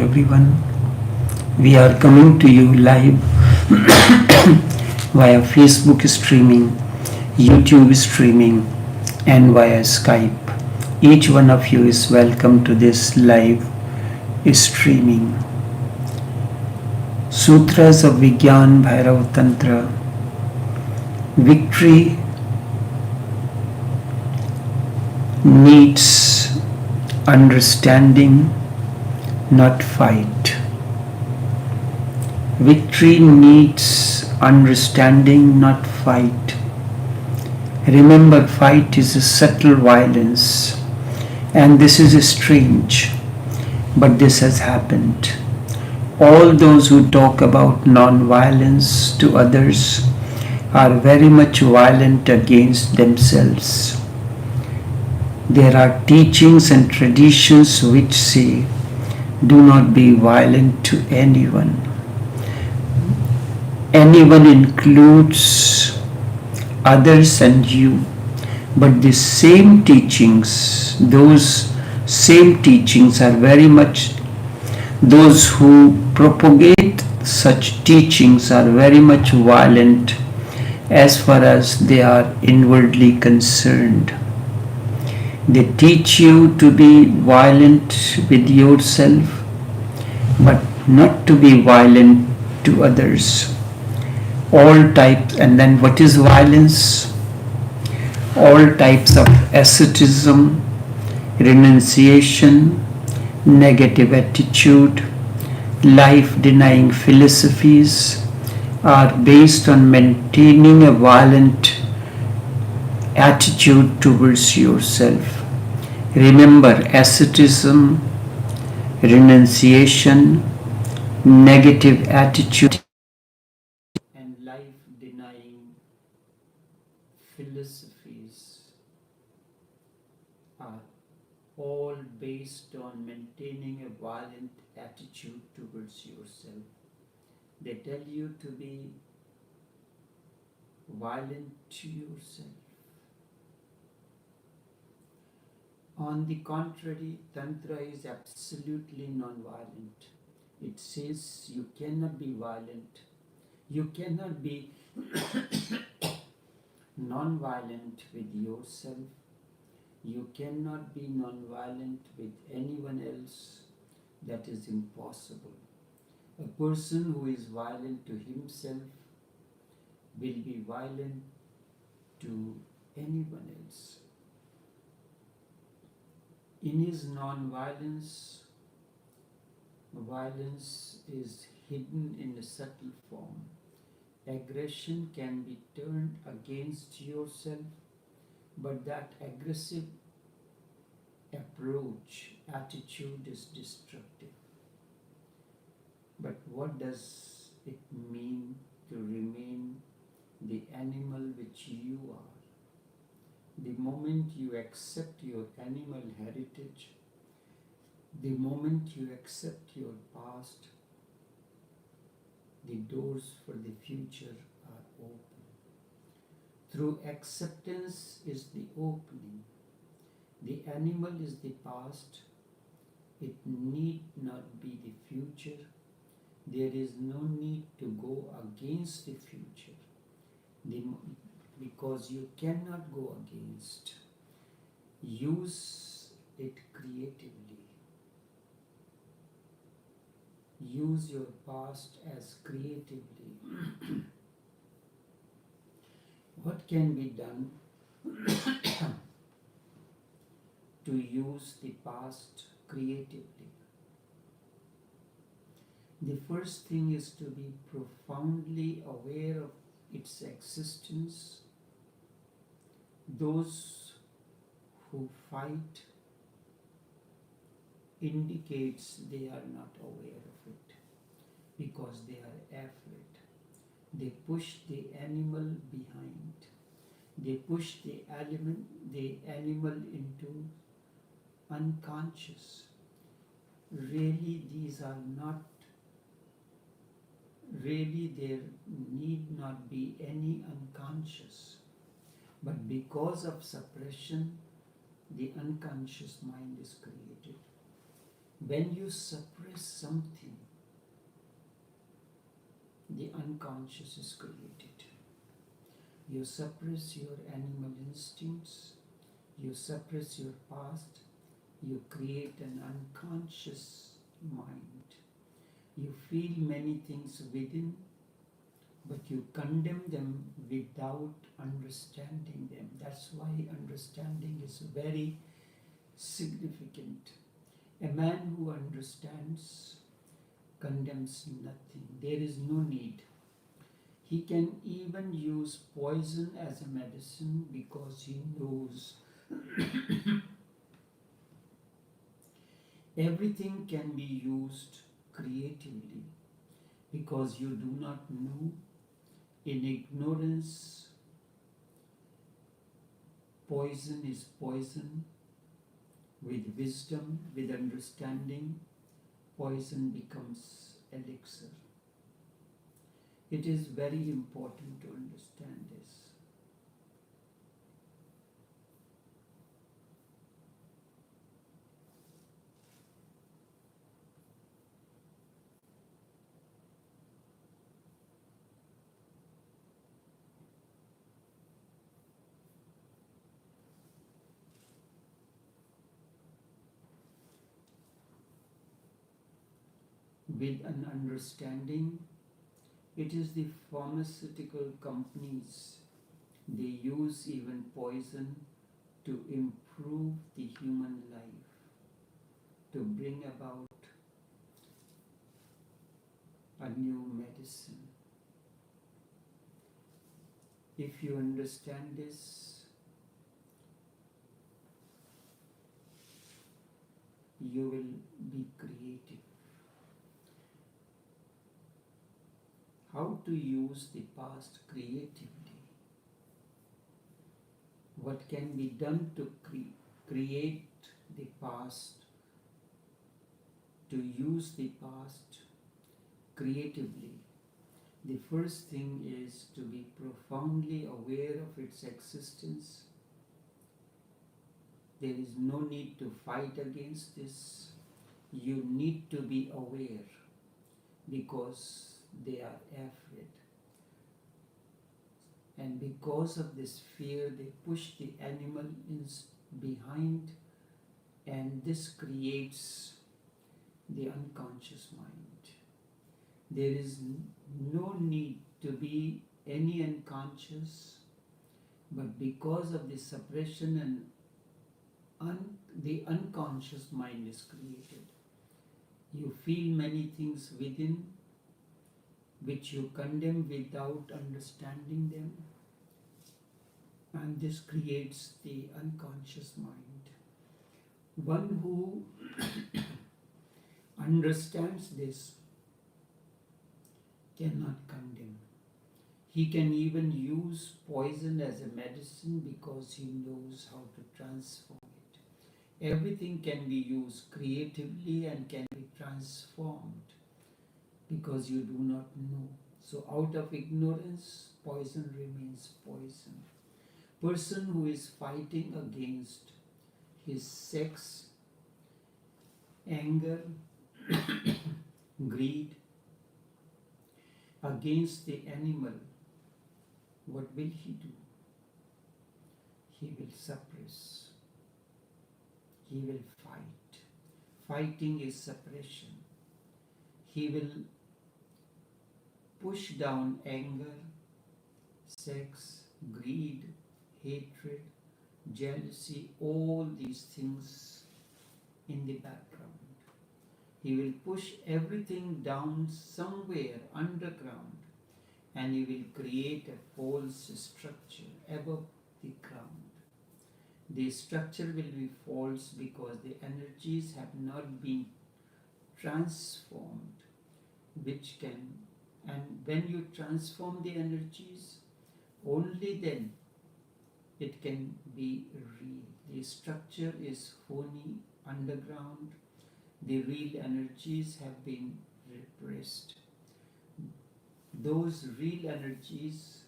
everyone. We are coming to you live via Facebook streaming, YouTube streaming, and via Skype. Each one of you is welcome to this live streaming. Sutras of Vigyan Bhairav Tantra. Victory needs understanding, not fight. Victory needs understanding, not fight. Remember, fight is a subtle violence, and this is strange, but this has happened. All those who talk about non-violence to others are very much violent against themselves. There are teachings and traditions which say, do not be violent to anyone. Anyone includes others and you. But the same teachings, those same teachings are very much, those who propagate such teachings are very much violent as far as they are inwardly concerned. They teach you to be violent with yourself, but not to be violent to others. All types, and then what is violence? All types of asceticism, renunciation, negative attitude, life-denying philosophies are based on maintaining a violent attitude towards yourself. Remember, asceticism, renunciation, negative attitude, and life-denying philosophies are all based on maintaining a violent attitude towards yourself. They tell you to be violent to yourself. On the contrary, Tantra is absolutely non-violent. It says you cannot be violent. You cannot be non-violent with yourself. You cannot be non-violent with anyone else. That is impossible. A person who is violent to himself will be violent to anyone else. In his non-violence, violence is hidden in a subtle form. Aggression can be turned against yourself, but that aggressive approach, attitude is destructive. But what does it mean to remain the animal which you are? The moment you accept your animal heritage, the moment you accept your past, the doors for the future are open. Through acceptance is the opening. The animal is the past. It need not be the future. There is no need to go against the future. Because you cannot go against. Use it creatively. Use your past as creatively. What can be done to use the past creatively? The first thing is to be profoundly aware of its existence. Those who fight indicates they are not aware of it because they are afraid. They push the animal behind. They push the animal into unconscious. Really, there need not be any unconscious. But because of suppression, the unconscious mind is created. When you suppress something, the unconscious is created. You suppress your animal instincts, you suppress your past, you create an unconscious mind. You feel many things within, but you condemn them without understanding them. That's why understanding is very significant. A man who understands condemns nothing. There is no need. He can even use poison as a medicine because he knows everything can be used creatively because you do not know. In ignorance, poison is poison. With wisdom, with understanding, poison becomes elixir. It is very important to understand this. With an understanding, it is the pharmaceutical companies, they use even poison to improve the human life, to bring about a new medicine. If you understand this, you will be creative. How to use the past creatively? What can be done to create the past, to use the past creatively? The first thing is to be profoundly aware of its existence. There is no need to fight against this. You need to be aware because they are afraid. And because of this fear, they push the animal behind, and this creates the unconscious mind. There is no need to be any unconscious, but because of the suppression and the unconscious mind is created. You feel many things within which you condemn without understanding them, and this creates the unconscious mind. One who understands this cannot condemn. He can even use poison as a medicine because he knows how to transform it. Everything can be used creatively and can be transformed because you do not know. So out of ignorance, poison remains poison. Person who is fighting against his sex, anger, greed, against the animal, what will he do? He will suppress. He will fight. Fighting is suppression. He will push down anger, sex, greed, hatred, jealousy, all these things in the background. He will push everything down somewhere underground, and he will create a false structure above the ground. The structure will be false because the energies have not been transformed, and when you transform the energies, only then it can be real. The structure is phony, underground. The real energies have been repressed. Those real energies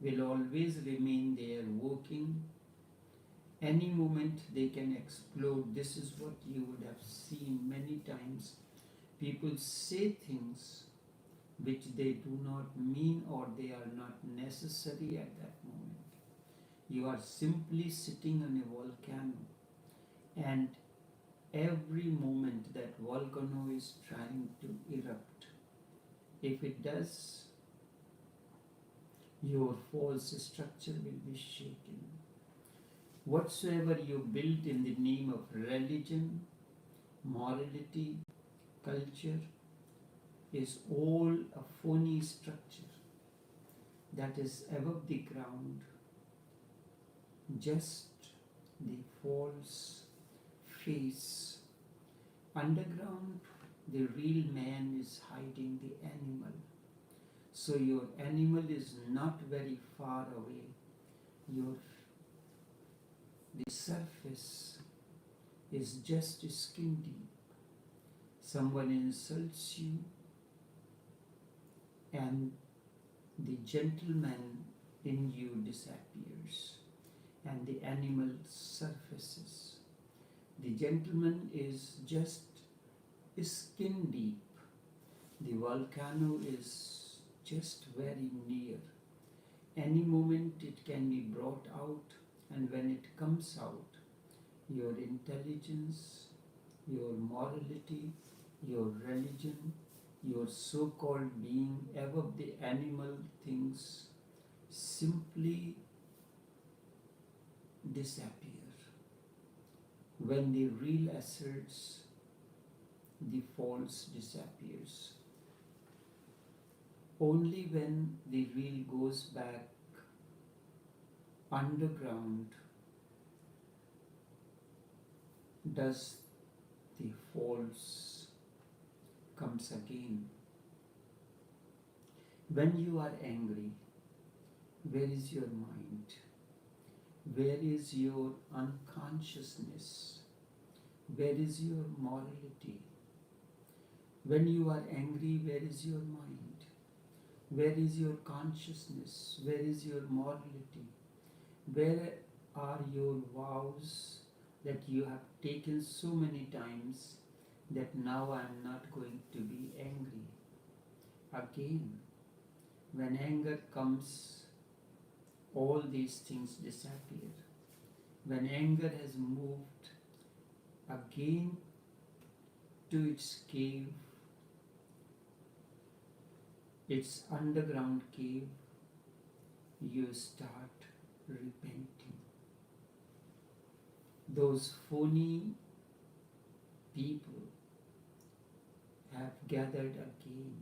will always remain there working, Any moment they can explode. This is what you would have seen many times. People say things which they do not mean or they are not necessary at that moment. You are simply sitting on a volcano, and every moment that volcano is trying to erupt, if it does, your false structure will be shaken. Whatsoever you build in the name of religion, morality, culture, is all a phony structure that is above the ground, just the false face. Underground, the real man is hiding the animal. So your animal is not very far away. The surface is just skin deep. Someone insults you, and the gentleman in you disappears, and the animal surfaces. The gentleman is just skin deep. The volcano is just very near. Any moment it can be brought out, and when it comes out, your intelligence, your morality, your religion, your so-called being above the animal things simply disappear. When the real asserts, the false disappears. Only when the real goes back underground does the false comes again. When you are angry, where is your mind? Where is your unconsciousness? Where is your morality? When you are angry, where is your mind? Where is your consciousness? Where is your morality? Where are your vows that you have taken so many times that now I am not going to be angry? Again, when anger comes, all these things disappear. When anger has moved again to its cave, its underground cave, you start repenting. Those phony people have gathered again.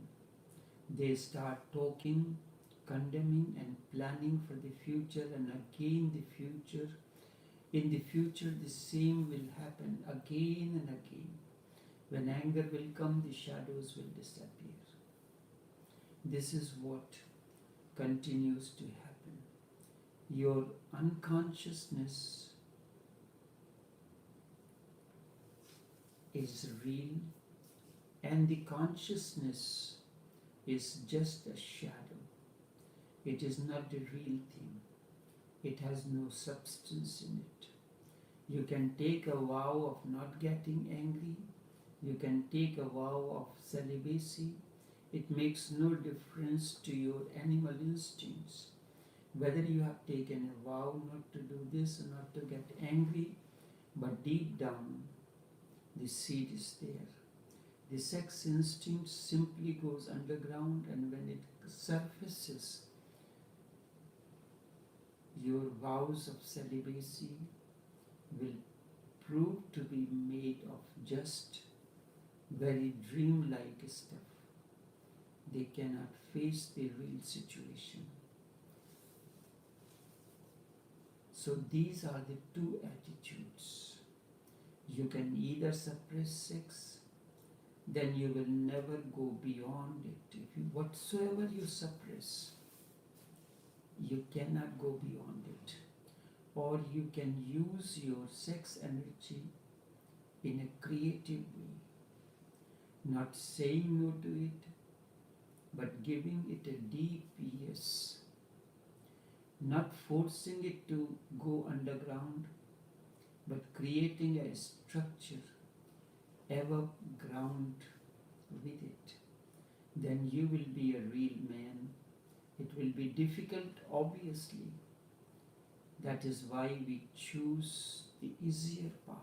They start talking, condemning and planning for the future, and again the future. In the future the same will happen again and again. When anger will come, the shadows will disappear. This is what continues to happen. Your unconsciousness is real, and the consciousness is just a shadow. It is not the real thing. It has no substance in it. You can take a vow of not getting angry. You can take a vow of celibacy. It makes no difference to your animal instincts. Whether you have taken a vow not to do this or not to get angry, but deep down, the seed is there. The sex instinct simply goes underground, and when it surfaces, your vows of celibacy will prove to be made of just very dreamlike stuff. They cannot face the real situation. So these are the two attitudes. You can either suppress sex, then you will never go beyond it. Whatsoever you suppress, you cannot go beyond it. Or you can use your sex energy in a creative way, not saying no to it, but giving it a deep yes, not forcing it to go underground, but creating a structure ever ground with it, then you will be a real man. It will be difficult, obviously. That is why we choose the easier path.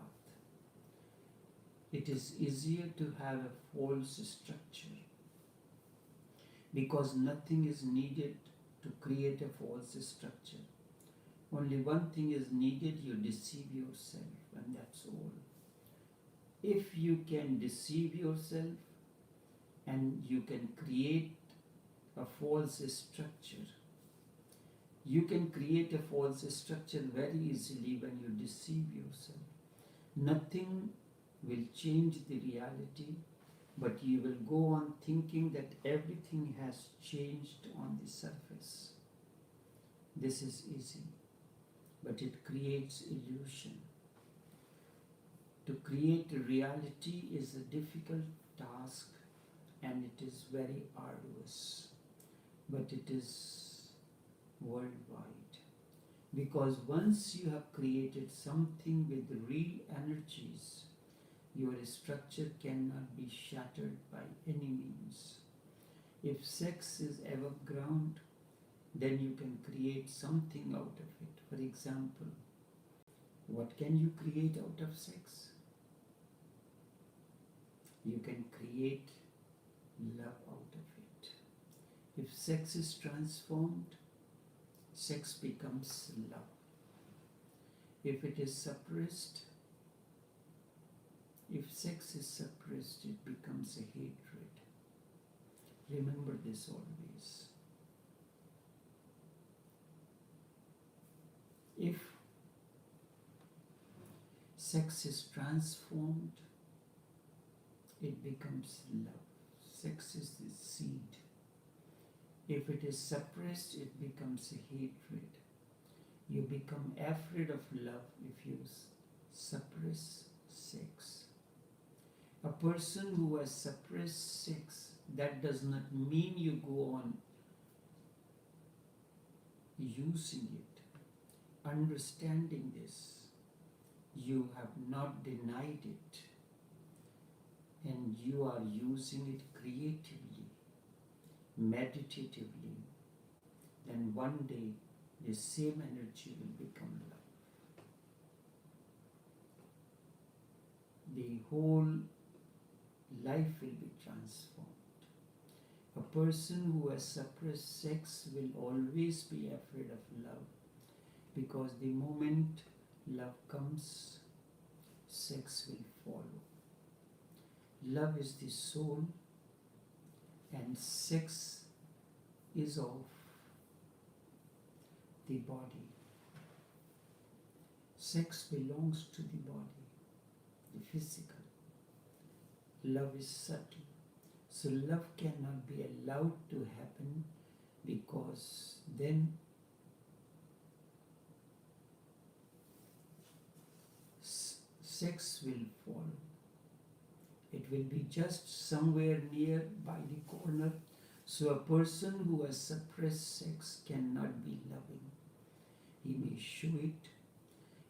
It is easier to have a false structure because nothing is needed to create a false structure. Only one thing is needed: you deceive yourself, and that's all. If you can deceive yourself and you can create a false structure, you can create a false structure very easily when you deceive yourself. Nothing will change the reality, but you will go on thinking that everything has changed on the surface. This is easy, but it creates illusion. To create a reality is a difficult task, and it is very arduous, but it is worldwide. Because once you have created something with real energies, your structure cannot be shattered by any means. If sex is above ground, then you can create something out of it. For example, what can you create out of sex? You can create love out of it. If sex is transformed, sex becomes love. If it is suppressed, if sex is suppressed, it becomes a hatred. Remember this always. If sex is transformed, it becomes love. Sex is the seed. If it is suppressed, it becomes a hatred. You become afraid of love if you suppress sex. A person who has suppressed sex, that does not mean you go on using it. Understanding this, you have not denied it, and you are using it creatively, meditatively, then one day the same energy will become love. The whole life will be transformed. A person who has suppressed sex will always be afraid of love, because the moment love comes, sex will follow. Love is the soul, and sex is of the body. Sex belongs to the body, the physical. Love is subtle. So love cannot be allowed to happen, because then sex will follow. It will be just somewhere near by the corner. So a person who has suppressed sex cannot be loving. He may show it.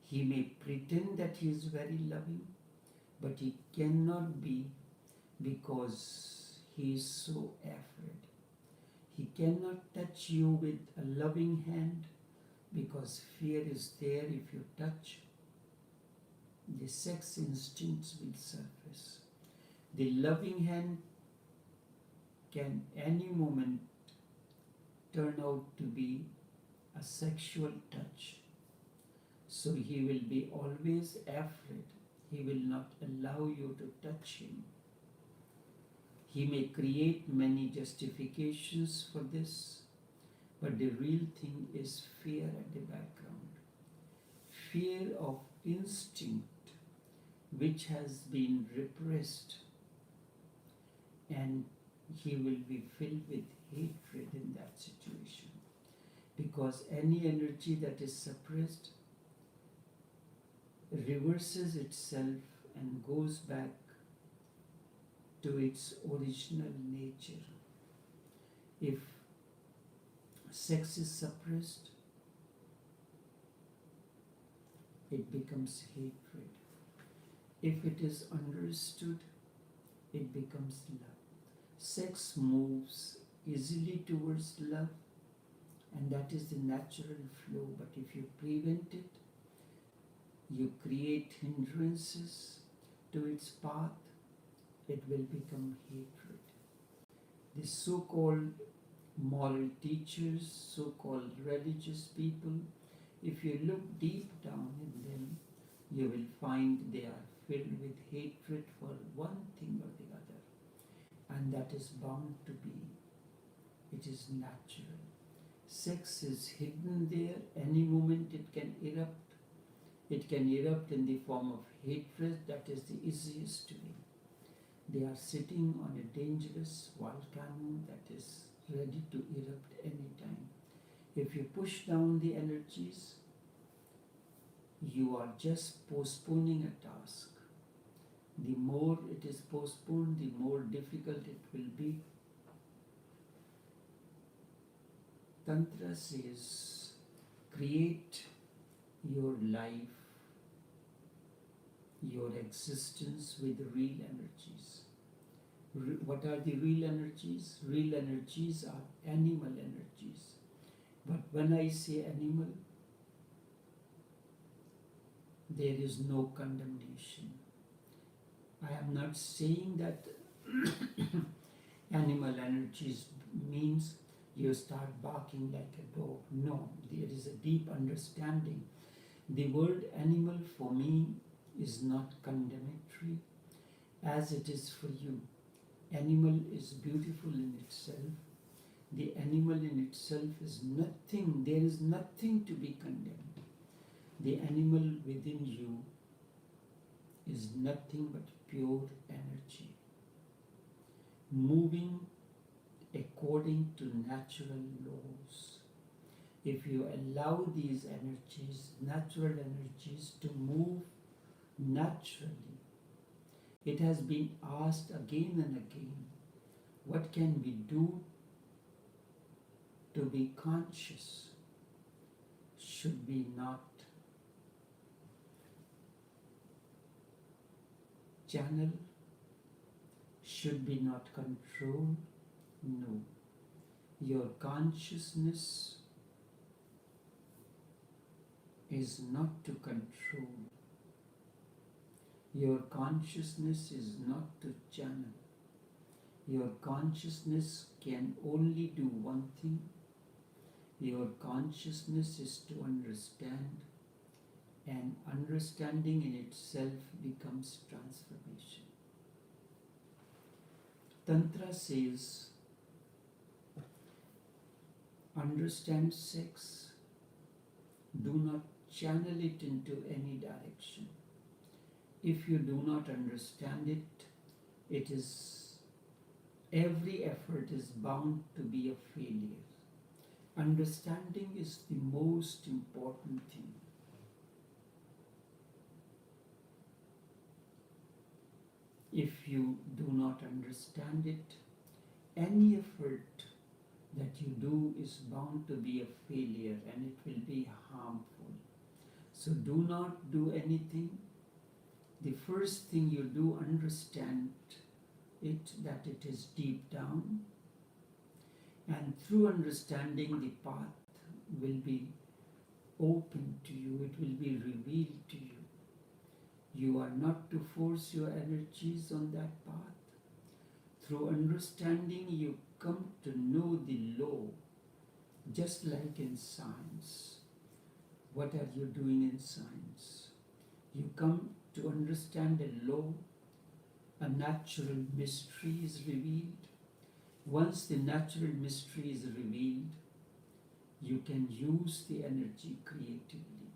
He may pretend that he is very loving, but he cannot be, because he is so afraid. He cannot touch you with a loving hand, because fear is there. If you touch, the sex instincts will surface. The loving hand can any moment turn out to be a sexual touch. So he will be always afraid. He will not allow you to touch him. He may create many justifications for this, but the real thing is fear at the background. Fear of instinct which has been repressed, and he will be filled with hatred in that situation, because any energy that is suppressed reverses itself and goes back to its original nature. If sex is suppressed, it becomes hatred. If it is understood, it becomes love. Sex moves easily towards love, and that is the natural flow. But if you prevent it, you create hindrances to its path, it will become hatred. The so-called moral teachers, so-called religious people, if you look deep down in them, you will find they are filled with hatred for one thing or the other. And that is bound to be. It is natural. Sex is hidden there. Any moment it can erupt. It can erupt in the form of hatred. That is the easiest way. They are sitting on a dangerous volcano that is ready to erupt any time. If you push down the energies, you are just postponing a task. The more it is postponed, the more difficult it will be. Tantra says, create your life, your existence with real energies. What are the real energies? Real energies are animal energies. But when I say animal, there is no condemnation. I am not saying that animal energies means you start barking like a dog. No, there is a deep understanding. The word animal for me is not condemnatory as it is for you. Animal is beautiful in itself. The animal in itself is nothing, there is nothing to be condemned. The animal within you is nothing but pure energy, moving according to natural laws. If you allow these energies, natural energies, to move naturally, it has been asked again and again, what can we do to be conscious? Should we not channel? Should we not control? No. Your consciousness is not to control. Your consciousness is not to channel. Your consciousness can only do one thing. Your consciousness is to understand, and understanding in itself becomes transformation. Tantra says, understand sex, do not channel it into any direction. If you do not understand it, every effort is bound to be a failure. Understanding is the most important thing. If you do not understand it, any effort that you do is bound to be a failure and it will be harmful. So do not do anything. The first thing you do, understand it, that it is deep down. And through understanding, the path will be open to you, it will be revealed to you. You are not to force your energies on that path. Through understanding, you come to know the law, just like in science. What are you doing in science? You come to understand a law, a natural mystery is revealed. Once the natural mystery is revealed, you can use the energy creatively.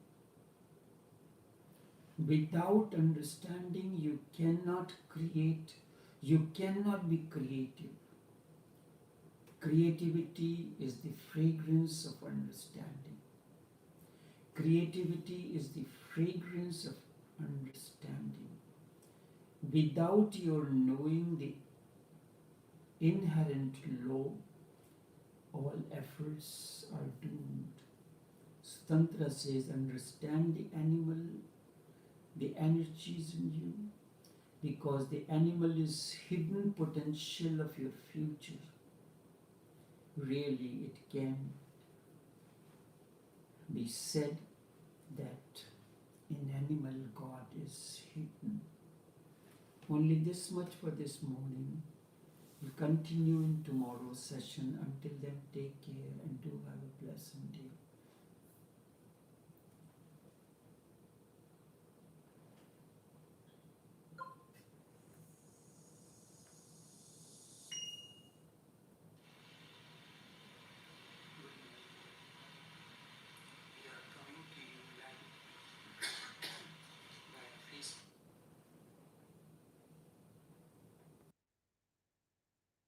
Without understanding, you cannot create, you cannot be creative. Creativity is the fragrance of understanding. Creativity is the fragrance of understanding. Without your knowing the inherent law, all efforts are doomed. Tantra says, understand the animal, the energies in you, because the animal is hidden potential of your future. Really, it can be said that in animal God is hidden. Only this much for this morning. We'll continue in tomorrow's session. Until then, take care and do have a pleasant day.